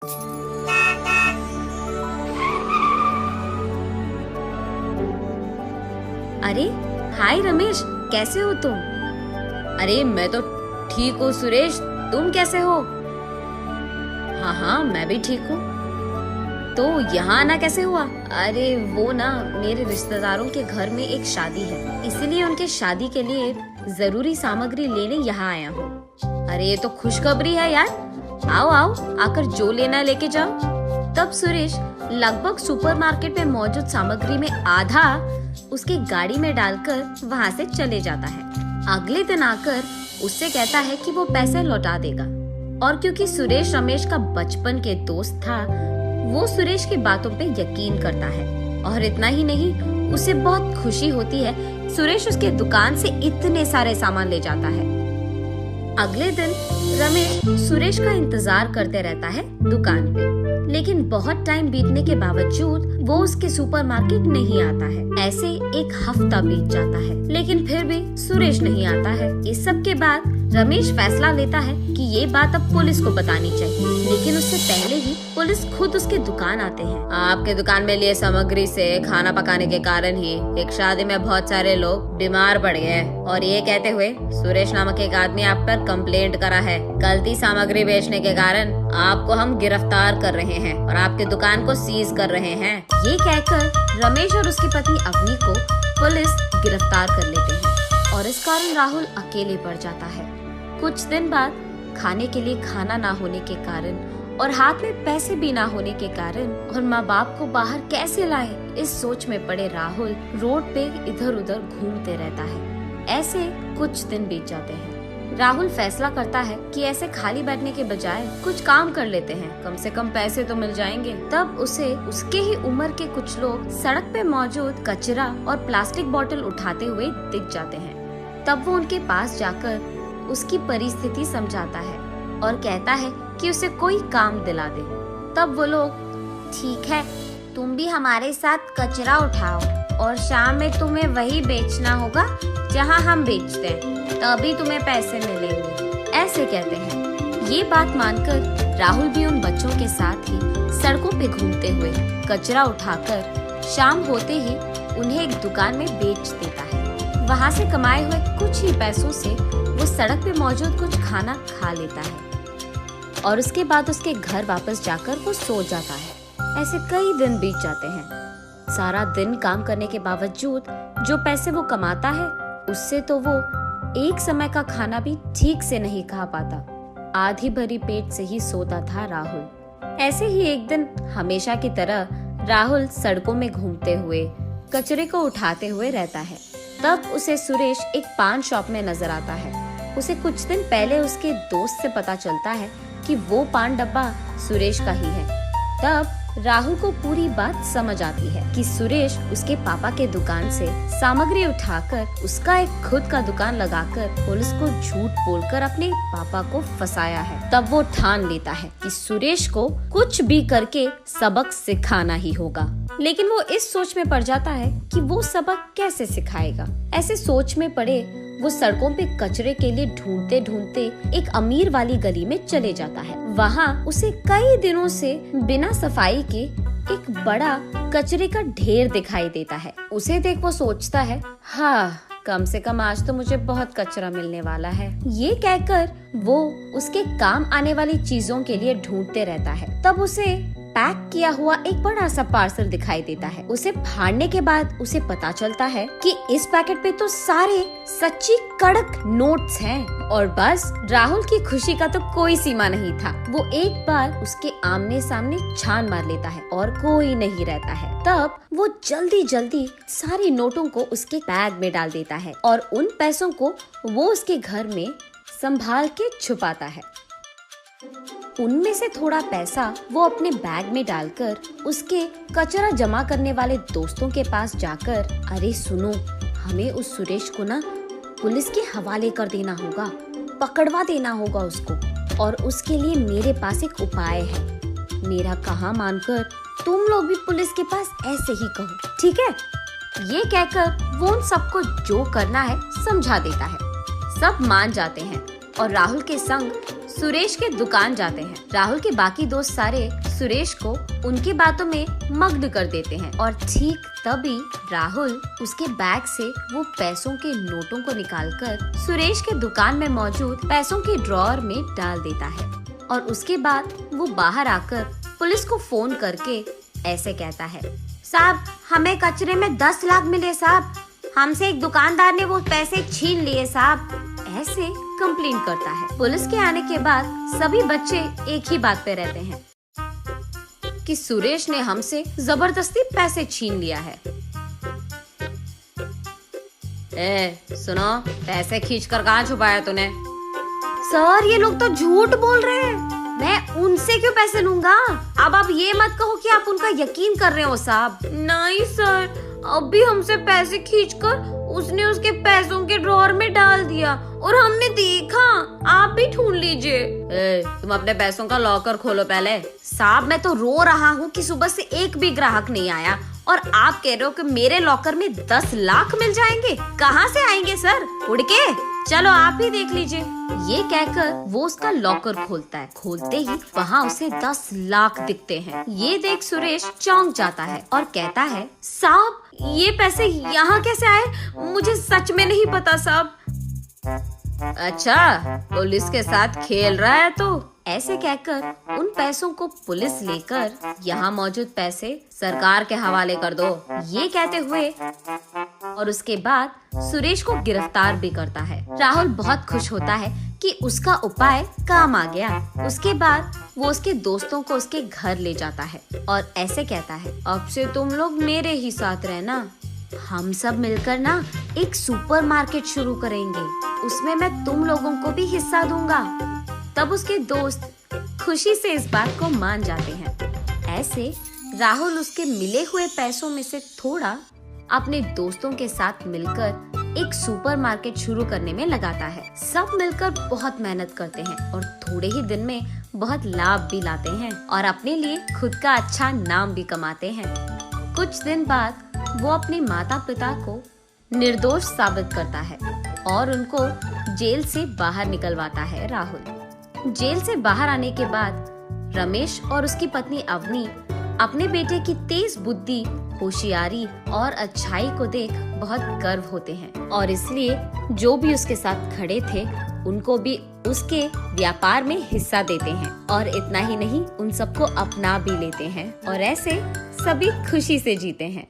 अरे हाय रमेश, कैसे हो तुम? अरे मैं तो ठीक हूँ सुरेश, तुम कैसे हो? हाँ हाँ मैं भी ठीक हूँ। तो यहाँ आना कैसे हुआ? अरे वो ना, मेरे रिश्तेदारों के घर में एक शादी है, इसीलिए उनके शादी के लिए जरूरी सामग्री लेने यहाँ आया हूँ। अरे ये तो खुशखबरी है यार, आओ आओ आकर जो लेना लेके जाओ। तब सुरेश लगभग सुपरमार्केट में मौजूद सामग्री में आधा उसकी गाड़ी में डालकर वहाँ से चले जाता है। अगले दिन आकर उससे कहता है कि वो पैसे लौटा देगा, और क्योंकि सुरेश रमेश का बचपन के दोस्त था, वो सुरेश की बातों पे यकीन करता है। और इतना ही नहीं, उसे बहुत खुशी होती है सुरेश उसके दुकान से इतने सारे सामान ले जाता है। अगले दिन रमेश सुरेश का इंतजार करते रहता है दुकान पे, लेकिन बहुत टाइम बीतने के बावजूद वो उसके सुपरमार्केट नहीं आता है। ऐसे एक हफ्ता बीत जाता है, लेकिन फिर भी सुरेश नहीं आता है। इस सब के बाद रमेश फैसला लेता है कि ये बात अब पुलिस को बतानी चाहिए, लेकिन उससे पहले ही पुलिस खुद उसके दुकान आते हैं। आपके दुकान में लिए सामग्री से खाना पकाने के कारण ही एक शादी में बहुत सारे लोग बीमार पड़ गए, और ये कहते हुए सुरेश नामक एक आदमी आप पर कंप्लेंट करा है। गलती सामग्री बेचने के कारण आपको हम गिरफ्तार कर रहे हैं और आपके दुकान को सीज कर रहे हैं। ये कहकर रमेश और उसकी पत्नी अवनी को पुलिस गिरफ्तार कर लेते हैं, और इस कारण राहुल अकेले पड़ जाता है। कुछ दिन बाद खाने के लिए खाना ना होने के कारण और हाथ में पैसे भी ना होने के कारण और माँ बाप को बाहर कैसे लाए, इस सोच में पड़े राहुल रोड पे इधर उधर घूमते रहता है। ऐसे कुछ दिन बीत जाते हैं। राहुल फैसला करता है कि ऐसे खाली बैठने के बजाय कुछ काम कर लेते हैं, कम से कम पैसे तो मिल जाएंगे। तब उसे उसके ही उम्र के कुछ लोग सड़क पे मौजूद कचरा और प्लास्टिक बोतल उठाते हुए दिख जाते हैं। तब वो उनके पास जाकर उसकी परिस्थिति समझाता है और कहता है कि उसे कोई काम दिला दे। तब वो लोग, ठीक है, तुम भी हमारे साथ कचरा उठाओ और शाम में तुम्हें वही बेचना होगा जहां हम बेचते हैं, तभी तुम्हें पैसे मिलेंगे, ऐसे कहते हैं। ये बात मानकर राहुल भी उन बच्चों के साथ ही सड़कों पे घूमते हुए कचरा उठाकर शाम होते ही उन्हें एक दुकान में बेच देता है। वहाँ से कमाए हुए कुछ ही पैसों से वो सड़क पे मौजूद कुछ खाना खा लेता है और उसके बाद उसके घर वापस जाकर वो सो जाता है। ऐसे कई दिन बीत जाते हैं। सारा दिन काम करने के बावजूद जो पैसे वो कमाता है, उससे तो वो एक समय का खाना भी ठीक से नहीं खा पाता। आधी भरी पेट से ही सोता था राहुल। ऐसे ही एक दिन हमेशा की तरह राहुल सड़कों में घूमते हुए कचरे को उठाते हुए रहता है। तब उसे सुरेश एक पान शॉप में नजर आता है। उसे कुछ दिन पहले उसके दोस्त से पता चलता है कि वो पान डब्बा सुरेश का ही है। तब राहुल को पूरी बात समझ आती है कि सुरेश उसके पापा के दुकान से सामग्री उठाकर उसका एक खुद का दुकान लगाकर पुलिस को झूठ बोलकर अपने पापा को फंसाया है। तब वो ठान लेता है कि सुरेश को कुछ भी करके सबक सिखाना ही होगा, लेकिन वो इस सोच में पड़ जाता है कि वो सबक कैसे सिखाएगा। ऐसे सोच में पड़े वो सड़कों पे कचरे के लिए ढूंढते ढूंढते एक अमीर वाली गली में चले जाता है। वहाँ उसे कई दिनों से बिना सफाई के एक बड़ा कचरे का ढेर दिखाई देता है। उसे देख वो सोचता है, हाँ, कम से कम आज तो मुझे बहुत कचरा मिलने वाला है। ये कहकर वो उसके काम आने वाली चीजों के लिए ढूंढते रहता है। तब उसे पैक किया हुआ एक बड़ा सा पार्सल दिखाई देता है। उसे फाड़ने के बाद उसे पता चलता है कि इस पैकेट पे तो सारे सच्ची कड़क नोट्स हैं। और बस राहुल की खुशी का तो कोई सीमा नहीं था। वो एक बार उसके आमने सामने छान मार लेता है और कोई नहीं रहता है। तब वो जल्दी जल्दी सारे नोटों को उसके बैग में डाल देता है और उन पैसों को वो उसके घर में संभाल के छुपाता है। उनमें से थोड़ा पैसा वो अपने बैग में डालकर उसके कचरा जमा करने वाले दोस्तों के पास जाकर, अरे सुनो, हमें उस सुरेश को ना पुलिस के हवाले कर देना होगा, पकड़वा देना होगा उसको, और उसके लिए मेरे पास एक उपाय है। मेरा कहा मानकर तुम लोग भी पुलिस के पास ऐसे ही कहो, ठीक है? ये कहकर वो उन सबको जो करना है समझा देता है। सब मान जाते हैं और राहुल के संग सुरेश के दुकान जाते हैं। राहुल के बाकी दोस्त सारे सुरेश को उनकी बातों में मग्न कर देते हैं और ठीक तभी राहुल उसके बैग से वो पैसों के नोटों को निकालकर सुरेश के दुकान में मौजूद पैसों के ड्रॉअर में डाल देता है और उसके बाद वो बाहर आकर पुलिस को फोन करके ऐसे कहता है, साहब हमें कचरे में 10 लाख मिले साहब, हमसे एक दुकानदार ने वो पैसे छीन लिए साहब, ऐसे कंप्लेन करता है। पुलिस के आने के बाद सभी बच्चे एक ही बात पे रहते हैं कि सुरेश ने हमसे जबरदस्ती पैसे छीन लिया है। सुनो, पैसे खींचकर कहाँ छुपाया तूने? सर ये लोग तो झूठ बोल रहे हैं, मैं उनसे क्यों पैसे लूंगा? अब आप ये मत कहो कि आप उनका यकीन कर रहे हो साहब। नहीं सर, अब भी हमसे पैसे खींचकर उसने उसके पैसों के ड्रॉअर में डाल दिया और हमने देखा, आप भी ढूंढ लीजिए। तुम अपने पैसों का लॉकर खोलो पहले। साहब मैं तो रो रहा हूँ कि सुबह से एक भी ग्राहक नहीं आया और आप कह रहे हो कि मेरे लॉकर में 10 लाख मिल जाएंगे। कहाँ से आएंगे सर? उड़ के? चलो आप ही देख लीजिए। ये कहकर वो उसका लॉकर खोलता है। खोलते ही वहाँ उसे 10 लाख दिखते हैं। ये देख सुरेश चौंक जाता है और कहता है, साहब ये पैसे यहाँ कैसे आए? मुझे सच में नहीं पता साहब। अच्छा, पुलिस के साथ खेल रहा है तो? ऐसे कहकर उन पैसों को पुलिस लेकर यहाँ मौजूद पैसे सरकार के हवाले कर दो, ये कहते हुए और उसके बाद सुरेश को गिरफ्तार भी करता है। राहुल बहुत खुश होता है कि उसका उपाय काम आ गया। उसके बाद वो उसके दोस्तों को उसके घर ले जाता है और ऐसे कहता है, अब से तुम लोग मेरे ही साथ रहना, हम सब मिलकर ना एक सुपरमार्केट शुरू करेंगे, उसमें मैं तुम लोगों को भी हिस्सा दूंगा। तब उसके दोस्त खुशी से इस बात को मान जाते हैं। ऐसे राहुल उसके मिले हुए पैसों में से थोड़ा अपने दोस्तों के साथ मिलकर एक सुपरमार्केट शुरू करने में लगाता है। सब मिलकर बहुत मेहनत करते हैं और थोड़े ही दिन में बहुत लाभ भी लाते हैं और अपने लिए खुद का अच्छा नाम भी कमाते हैं। कुछ दिन बाद वो अपने माता पिता को निर्दोष साबित करता है और उनको जेल से बाहर निकलवाता है। राहुल जेल से बाहर आने के बाद रमेश और उसकी पत्नी अवनी अपने बेटे की तेज बुद्धि, होशियारी और अच्छाई को देख बहुत गर्व होते हैं और इसलिए जो भी उसके साथ खड़े थे उनको भी उसके व्यापार में हिस्सा देते हैं और इतना ही नहीं, उन सबको अपना भी लेते हैं और ऐसे सभी खुशी से जीते हैं।